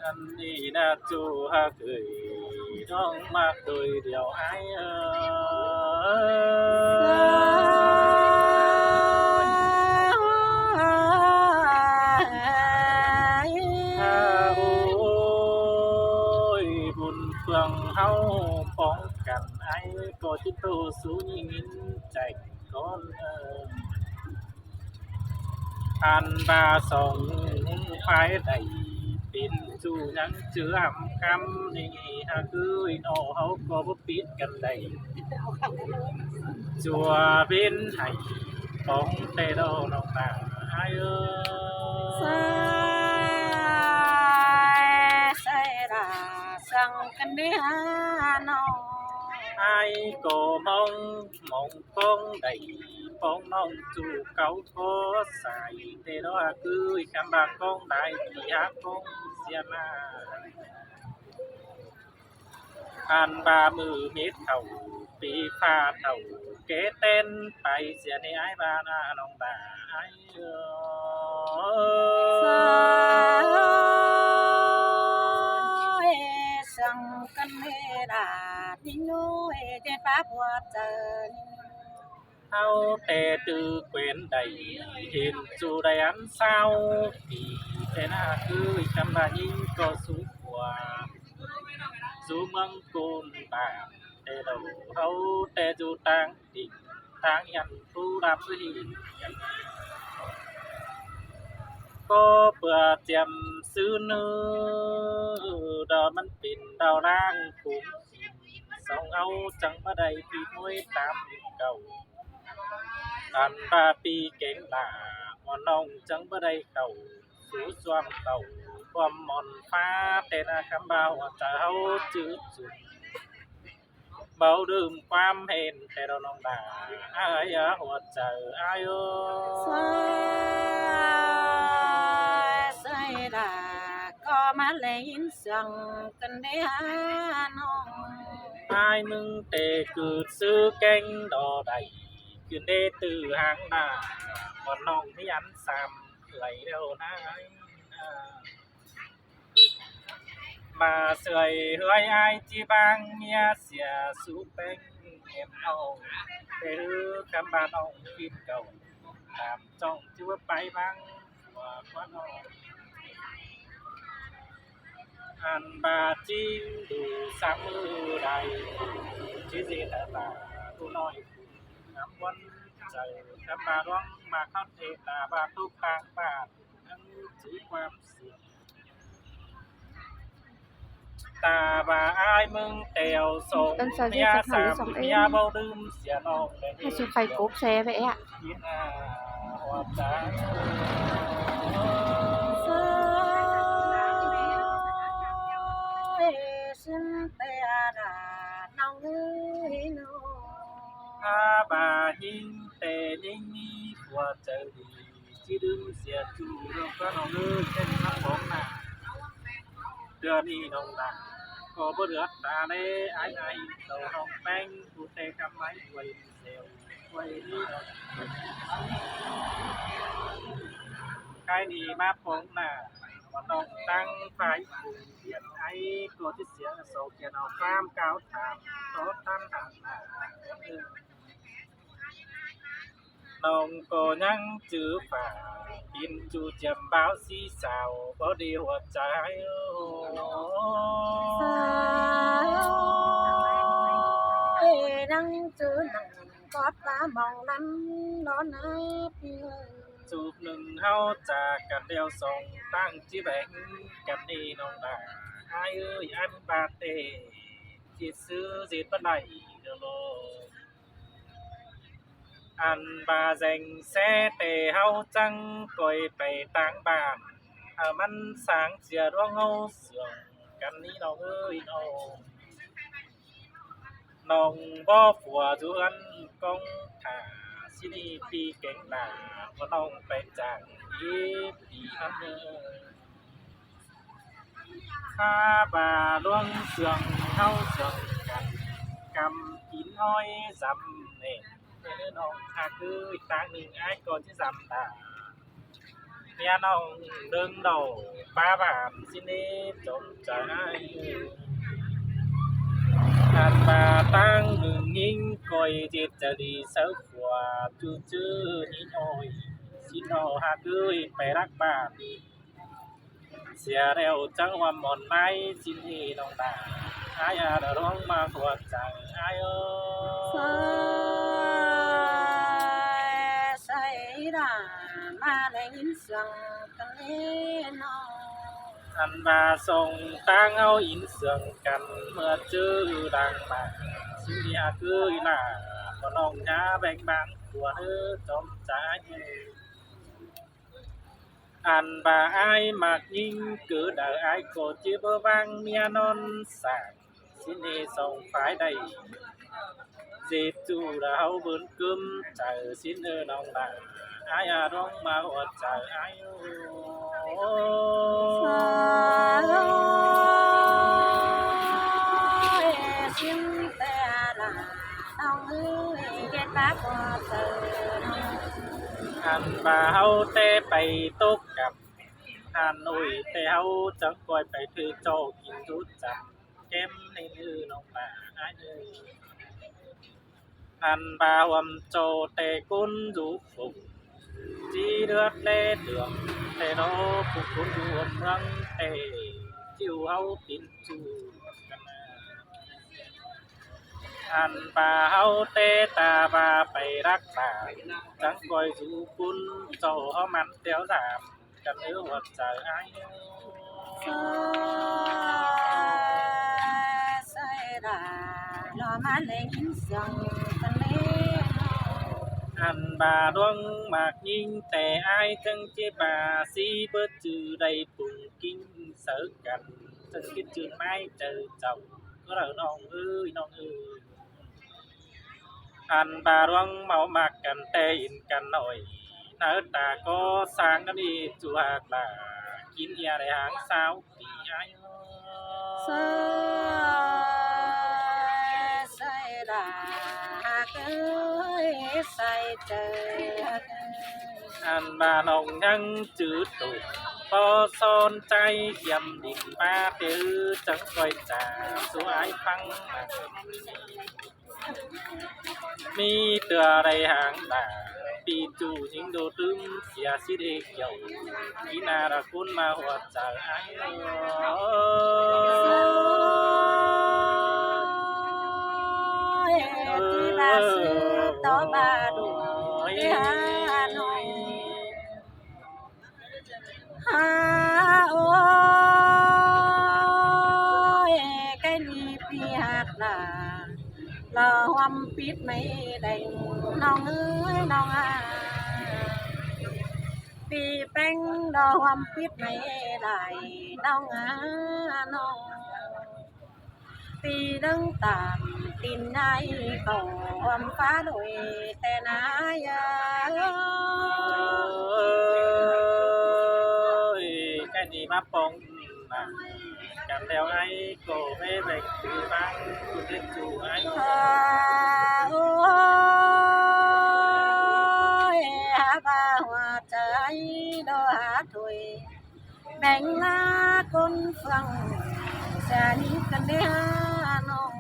อันนี้นะจูฮักเอ่ยน้องมากโดยเดียวไอ้ถ้าโอ้ยบุญเฟืองเฮาป้องกันไอ้ก็จิตโตสู้ยิ่งใจก่อนผ่านบาสองฝ่ายใดเป็นสู่ยังเชื่อมคำนี่หากคือโนเฮาก็บ่ปิดกันได้จัวเป็นให้ของแต่ดอกน้องตาอ้ายใส่ใส่ราสั่งกันเดียน้องอ้ายก็มองป้องได้ป้องน้องจู่เก่าก็ใส่แต่ดอกคือคำบางป้องได้ที่ฮักป้องเสียมาผ่านบามือเม็ดเท่าปีฟ้าเท่าเกเต้นไปเสียในไอ้บ้านน้องตาไอ้ใส่สั่งกันเดียนิ่งน้อยเจ็บปากหัวใจเอาแต่ตือเกวนใดเห็นจูได้อันเศร้าปีแต่หน้าคือคำบายิ่งก็สูงกว่าสู่เมืองกุนบาแต่เราเขาแต่จูต่างดิ่งต่างยันผู้รับหินกันก็เพื่อเจียมซื้อเนื้อดอกมันเป็นดาวร่างคุ้มสองเอาจังมาได้ปีมวยตามเก่าอันบาปีเก่งหลาว่าน้องจังบ่ได้เข้าสู่สวมเก่าความหมอนฟ้าแต่นาคำบ่าวเจ้าจืดสุดเบาดื่มความเห็นแต่เราน้องดาอายหัวใจอายใส่ใส่ราก็มาเล่นสั่งกันเดียน้องอายมึงแต่เกิดซื้อแกงดอใดขึ้นได้ตือหางหน้าบ่น้องไม่ยันซ้ำไหลเร็วนะมาเสยเฮือยอายจีบางเมียเสียสูแป้งเก็บเอาแต่ฮือคำบาน้องคิดเก่าตามจ้องที่ว่าไปบางว่าน้องอันบาจิงดูสามมือใดที่สิตาตาผู้น้อยน้ำวันใจคำบาร้องมาเข้าเทตาบาทุกทางบาทนั้นถือความเสี่ยงตาบาอายมึงเตียวส่งเมียสามเมียเบาดื่มเสียน้องเลย ให้ซื้อไข่กบแช่ไปอ่ะยินหัวใจฉันเตียดาน้องเอ้ยน้องอาบาหิงแต่ยิ่งมีหัวใจดีที่ดื่มเสียจูเราก็น้องเอ้ยเป็นน้ำของนาเดือนนี้น้องนาก็บ่เหลือตาเลยไอ้เราน้องแป้งผู้เตะคำไว้ไว้เซลไว้นี่ใครนี่มาพงหน้าก็ต้องตั้งไฟผู้เขียนไอ้ก็ที่เสียโศกเขียนเอาความเก่าถามโตตั้งถามหน้าน้องก็ยังจื้อฝ่าบินจูเจียมบ้าวสีสาวบ่ดีหัวใจนั่งจื้อนั่งกอดตามองนั้นนอนนับเงินจูบหนึ่งเฮาจากกันเดียวส่งตั้งจีแบ่งกันนี่น้องดาอายเอ้ยอันบาเตจิซื้อจิตปานใดเด้อโลอันบาแจงแซ่แต่เฮาจังก่อยไปต่างบ้านมันสางเสียร้องเฮาเสื่อมกันนี้น้องเอ้ยน้องน้องบ่ผัวจวนกองถ่าสินี่ปีเก่งหน้าบ่ต้องไปจ้างอีปีฮันเด้อข้าบาล่วงเสื่องเฮาเสื่องกันกำกินอ้อยซำเน่น้องถ้าคืออีกทางหนึ่งไอ้ก่อนที่จำตา เมียน้องดึงđầu ba bạn xin đi trốn trái hàn bà tăng ngừng nhìn coi chếtจะดีสักกว่าจื้อๆนิดหน่อยสิโนหากเอ้ยไปรักบ้านเสียแล้วจังว่าหมอนไม้สินที่น้องตาอายาดร้องมาหัวใจอายเอ้ ใส่ดามาได้ยินเสียงกันเล่นอ อันว่าส่งต่างเอาอินเสืองกันเมื่อเจอดังมาสิเมียเกยหน้าก็น้องยาแบ่งบานตัวเธอจอมใจอันว่าอายมากยิ่งเกิดเอาอายก็จีบวางเมียนอนสางสิเนส่งฝ่ายใดเจ็บจูเราเบิ่นกึมใจสินน้องนาอายร้องมาหัวใจอายโอ้ ชิมแต่ละน้องเอ้ยเก็บปากก็เจอน้อง อันว่าเฮาแต่ไปตกกับหาหนุ่ยแต่เฮาจังปล่อยไปถือโจกินรู้จักแก้มในมือน้องมาอ้ายเอ้ยอันบ่าวำโจแต่กุนดูphục chỉ được lê đườngแต่โนผู้คนรวมรังแต่จิวเฮาปินจูกันมาอันป่าเฮาเตตาบาไปรักษาจังก้อยสู่คุณเจ้าเฮามันเตียวสามกันเนื้อหัวใจอ้าย ใส่ดารอมาได้ยินเสียงกันเล่นอ อันบาดวงมากยิ่งแต่อายจังเจ็บบาสีเบิดจือได้ปุ่งกินเสิร์กันจังคิดจือไม่เจอเจ้าก็เราน้องเอ้ยน้องเอ้ยอันบาดวงเมามากกันแต่อินกันหน่อยหน้าตาก็สร้างกันดีจูหากลากินเอียในหางสาวปีอาย ใส่ดาเอ้ยใส่เจอ อันบาน้องยังจืดตุกพอซอนใจเขียมดินป้าตื้อจังก้อยจ่าสวยพังมามีเตือไรหางตาปีจูยิงโดตึมเสียสิเด็กเกี่ยวกีนาระคุณมาหัวใจไอ้ที่บาซื้อต่อบาดูที่หาหน่อยหาโอ้ยใกล้นี้พี่หักหน้ารอความปิดไม่ได้น้องเอ้ยน้องอาปีแป้งรอความปิดไม่ได้น้องอาน้องปีดึงตามตินในเขาความฟ้าโดยแต่นายา cái gì mà bông mà cầm theo ai cổ về về từ bang từ đến chủ ai โอ้ยหาบ่าหัวใจดอหาถวยแบ่งลาคนฟังแสนกันเดียน้อง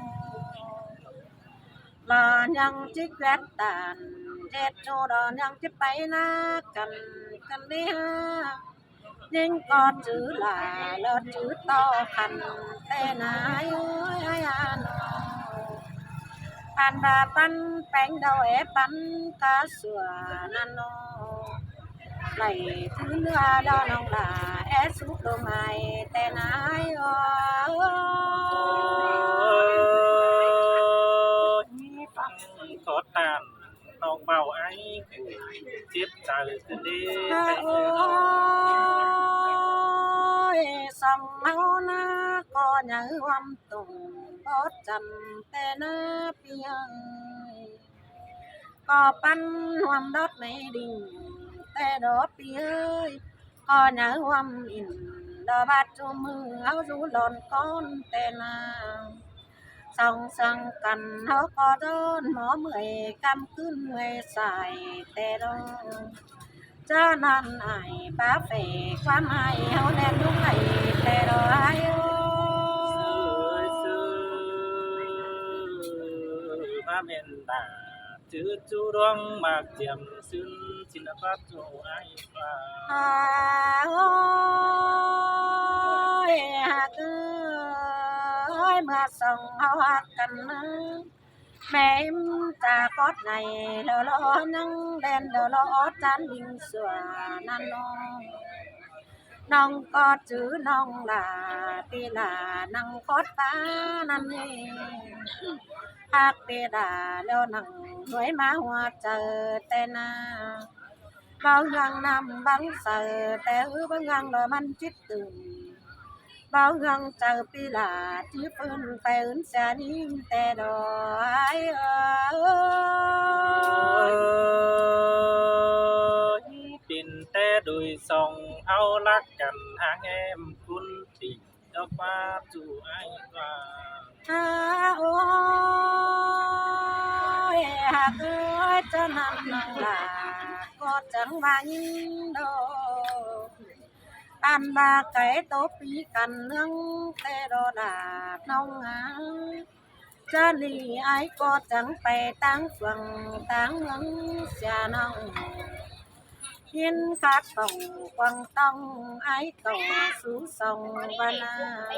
รอยังจิกแวดตานเจ็ดโจรอยังจะไปนากันเดียยิ่งก็จื้อลาเลิศจื้อต่อคันแต่นายโอ้ยอาน้อง pan ba pan bánh đậu é pan cá sủa nan no này thứ nữa đó nong là é súp đồ mài tè nái có tàn nong bào ai tiếp trả lời từ đi ôi sông máu na có nhớ âm tùng bót chầm tè na pia có pan hoam đót mê đình tè đó pia có nhớ âm in đò bát cho mưa áo rú lòn con tè na song song cần nó có đơn mỏ mười cam cứ mười xài tè đó cho nên ai bá về qua mai hậu đen đúng ngày tè đồ ai ơi ơi sư ba men ta chữ chú đoan mạc tiệm xin xin phát cho ai và à ơi hạt ơi mà sông hậu hạt cần mẹ em ta có này lỡ lỡ nắng đen lỡ lỡ chán bình sửa nan nong có chữ nong là ti là năng có ta nan nè hạt bê đà lỡ nằng nuôi má hoa chờ tên à bao ngang năm bắn sờ té ư bao ngang rồi man chít từ bao ngang chờ pi là chỉ phân tay ứng xa nín tè đò ai ơi ơi tin té đùi sòng ao lắc cần hàng em quân tình cho qua chủ ai và ôi hạt ơi cho năm năng là có chẳng bao đâu ăn ba cái tốt bí cần nương tê đô đà nông á cho ni ai có chẳng phải tăng phẳng tăng ngưng xa nông hiên phát tổng quang tông ai cầu xuống sông văn à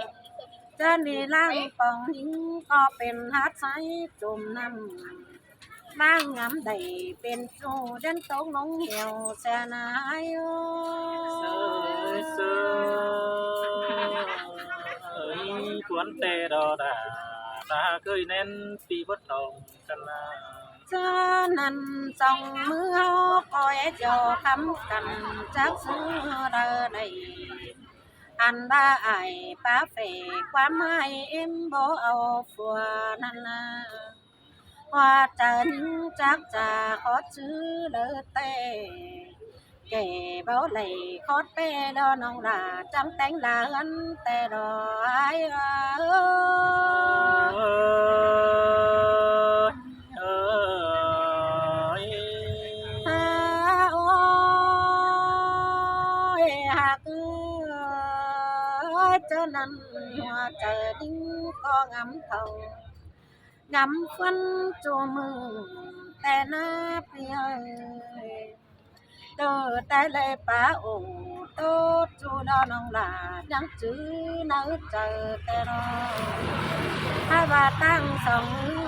cho ni lang phòng những cóเป็นhát say chùm năm mang ngắm đầyเป็นchu đến tố ngóng nghèo xa nái ơi sư ơi cuốn tê đò đà ta cười nên pi bất đồng cần cho nên dòng mưa coi cho thắm cành chắc xưa đờ đầy anh ba ai ba về qua mai em bố âu phùa năn hoa trần chắc trà khó chữ lỡ tê kể báo lầy khó tê đo nông là trắng tánh là ấn tê đò ai ơi ôi hạt ơi cho nên hoa trời đinh có ngắm thầu ngắm phân chùa mừng tè na pi ơi tơ tè lê pa ổ tốt chu đo nông là nhắn chữ nỡ chờ tè đó hai bà tăng sòng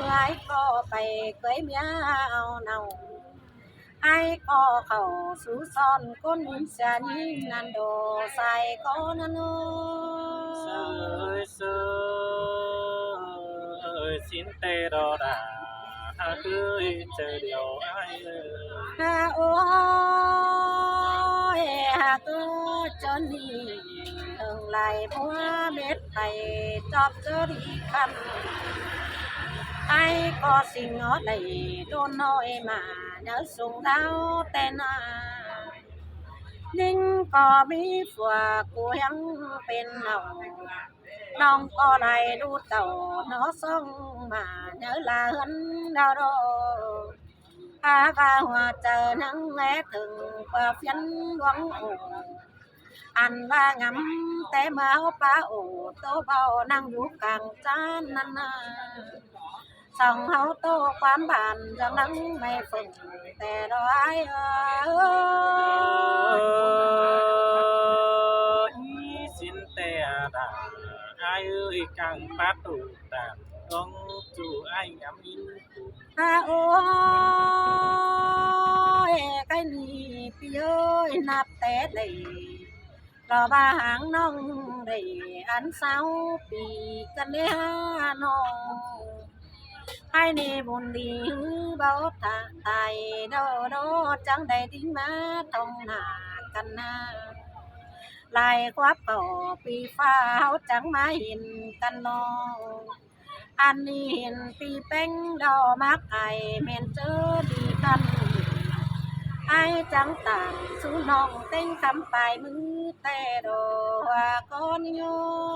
ai có bày cưới mía ao nào ai có khẩu sú son con xa nhìn nan đồ sai có nan ơi ơi xin tê đò đà ha cưới chờ điều ai ha ôi ha cứ cho đi đường lại mua biết thầy chóp cho đi khăn ai có xin ở đây đôn nói mà nhớ sung đau tên à ninh có bí phùa của em bên lòng nong có này đu tàu nó xong mà nhớ là hấn đau đô và hoa chờ nắng nghe từng qua phiến loáng ổ ăn và ngắm té máu ba ổ tô bao năng vũ càng chán năn sòng hấu tô quán bàn cho nắng mây phừng tè đó ai ơi xin tê đà ai ơi càng phát tụ tàn con chủ ai ngắm in ôi cái nì pi ơi nạp té đầy lò ba hàng nông đầy ăn sao pi cần đế nó hai nì buồn đi bao thà tài đâu đó chẳng đầy tính má thông nà cần na lại quá bỏ pi pha áo trắng má hiền cần nó anh hiền pi bánh đỏ mắc ai men chớ đi khăn ai chẳng tàn xuống nòng tên khắm bài mứ tè đồ hòa con nhô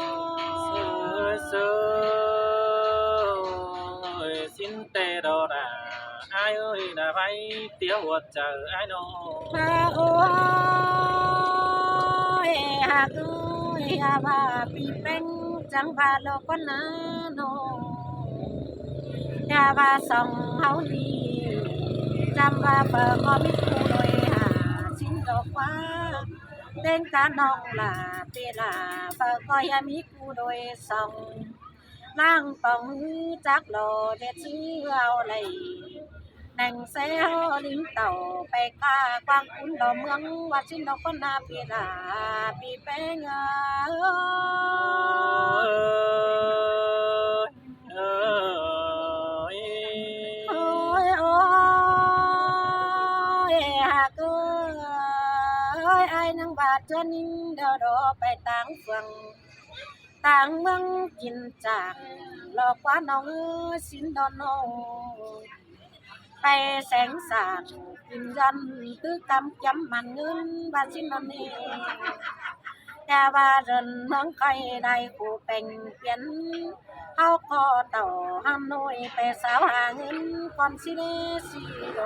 ơi xin tê đò đà ai ơi đà là phải tiêu chờ ai nó โอ้ยหากเอ้ยอาว่าปีเป็งจังว่าโลกก็นาโนอย่าว่าส่องเฮานี่จำว่าเปิดก็มีผู้โดยหาชิ้นดอกว่าเต้นกาน้องลาเตลาเปิดก็ยังมีผู้โดยส่องล่างป่องจักโลเด็ดซื้อเอาเลยแหน่งเซลลิงเต่าไปกากวางคุณดอเมืองว่าชิ้นดอกก็นาปีลาปีแป้งโอ้ยโอ้ยหากเอ้ยไอ้นางบาดเจานิ่งเดาดอไปต่างฝั่งต่างเมืองกินจางหลอกว่าน้องเอ้ยสินดอนน้องไปแสงสารกินยันคือกำจำมันเงินบาสินดอนนี่แต่ว่าเรินเมืองไกลได้คู่เป็นเปลี่ยนเฮาก็ต่อห้ามน้อยไปสาวหาเงินก่อนสิเลสิโล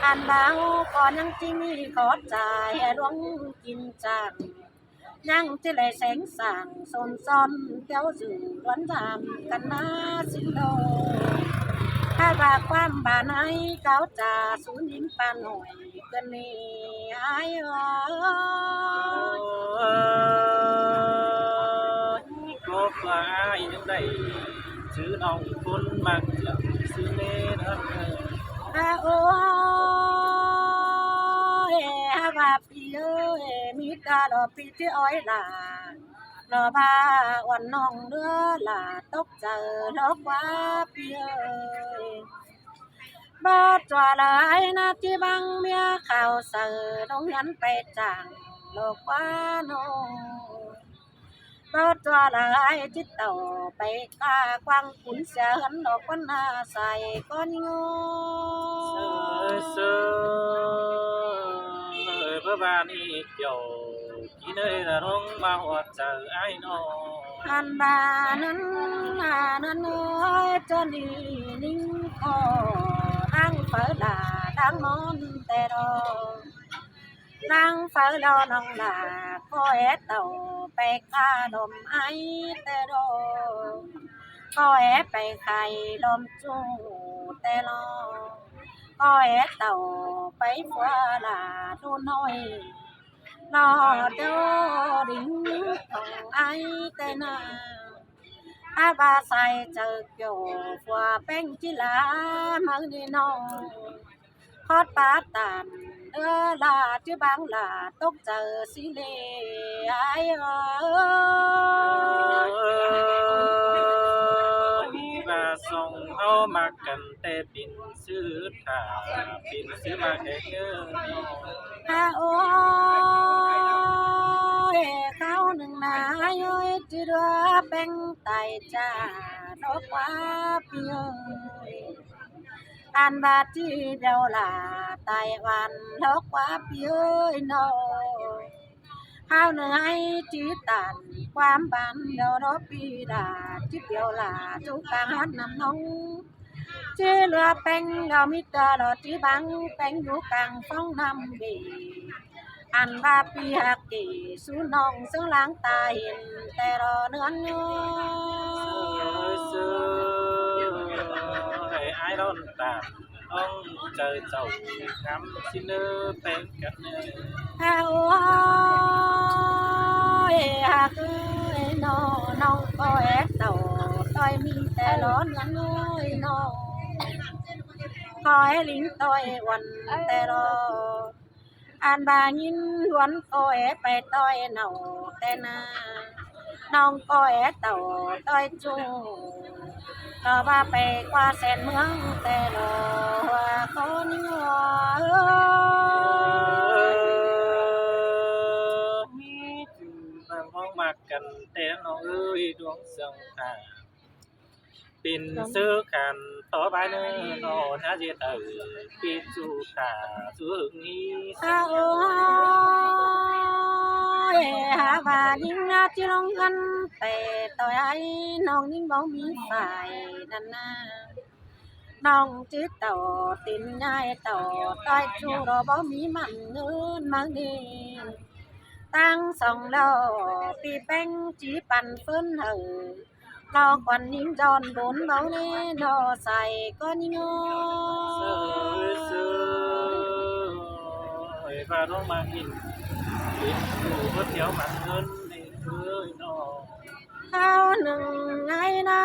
อันบ่าวก่อนยังที่มีขอจ่ายให้หลวงกินจางยังที่ไหลแสงสางสนซ้อนเจ้าสื่อร้อนรามกันนาสิโลถ้าว่าความบาไหนเก้าจ่าสูญยิ้มปานหน่อยเกินนี่อายcó phải những đây chứ nòng cuốn mặc lắm sư nê đơn โอ้ยว่าพี่เอ้ยมีตาดอกพี่ที่อ้อยหลารอพาวันน้องเรือหลาตกเจอลอกว่าพี่เอ้ยบ่จัวหลายนาที่บังเมียข่าวเสือน้องยันไปจางลอกว่าน้องบ่จัวหลายจิตเต่าไปกากวางขุนเสียหันดอกวันนาใส่ก้อนงอ sơ bơ ba ni kiểu chỉ nơi là đông mà hoạt chờ ai nó อันบานั้นนั้นเอ้ยเจานี่นิ่งก็นั่งเฝ้าด่าดังนอนแต่รอนั่งเฝ้ารอน้องด่าก็แอเต่าไปฆ่าลมไอแต่รอก็แอไปไข่ลมจูแต่รอก็แอเต่าไปฟัวลาดูน้อยรอเดียวดิ้งของไอแต่นาอาบาใส่เจอเกี่ยวฟัวเป็นจิลามังดีน้องคอดปาตานเดือลาที่บางลาตกเจอสิเลไอvà song hao mặc cần tê pin sư thả pin sư mà cái nhớ โอ้ยเขาหนึ่งนาย้อยที่เรือเป็นไตจ่าดอกว่าเพียงอันบาที่เดียวลาไต้หวันดอกว่าเพียงโนข้าวเหนื่อยจีตันความบันเดียวรบปีดาจิบเดียวลาจุกกลางหันน้ำนองจีเรือเป็นเรามีตลอดจีบังเป็นอยู่กลางฟ้องน้ำบีอันบาปีหักกี่สูน้องซึ่งล้างตาเห็นแต่รอเนื้อเนื้อ sơ hay ai đón ta ông trời giàu ngắm xin nơ tên cắt nơ โอ้ยหักเอ้ยน้องก็แอบเต่าต้อยมีแต่ร้อนเงินน้อยน้องคอยลิ้นต้อยวันแต่รออันบายินวันก็แอบไปต้อยเน่าแต่นาน้องก็แอบเต่าต้อยจูรอว่าไปกว่าแสนเมืองแต่รอว่าคนงัวbằng hoang mạc cần té nó ơi đuông sông thả pin sư khàn to bái nơ nó nhá dê tử pin su thả su hưởng nghi โอ้ยหาว่ายิ่งน่าจะลงกันแต่ต่อยไอ้น้องยิ่งบ่มีฝ่ายนั่นนะ น้องจิตเต่าตินยายเต่าต้อยชูรอบ่มีมันเงินมาดีตั้งสองเราปีแป้งจีปั่นฟื้นรอควันนิ่งจอนโดนเบาเน่นอใส่ก็นิ่ง เสื้อเสื้อไอ้พาน้องมากินกินอยู่ก๋วยเตี๋ยวมันเงินนี่คือน้อง ข้าวหนึ่งไงนะ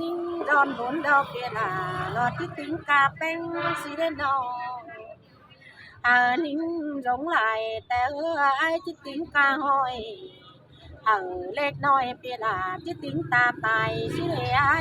นิ่งจอนโดนดอกเบี้ยลารอที่ถึงกาแป้งสีเดนอนิ่งจงไหลแต่ไอ้ที่ถึงกาห้อยเล็กน้อยเปียลาที่ถึงตาไปสิเลยไอ้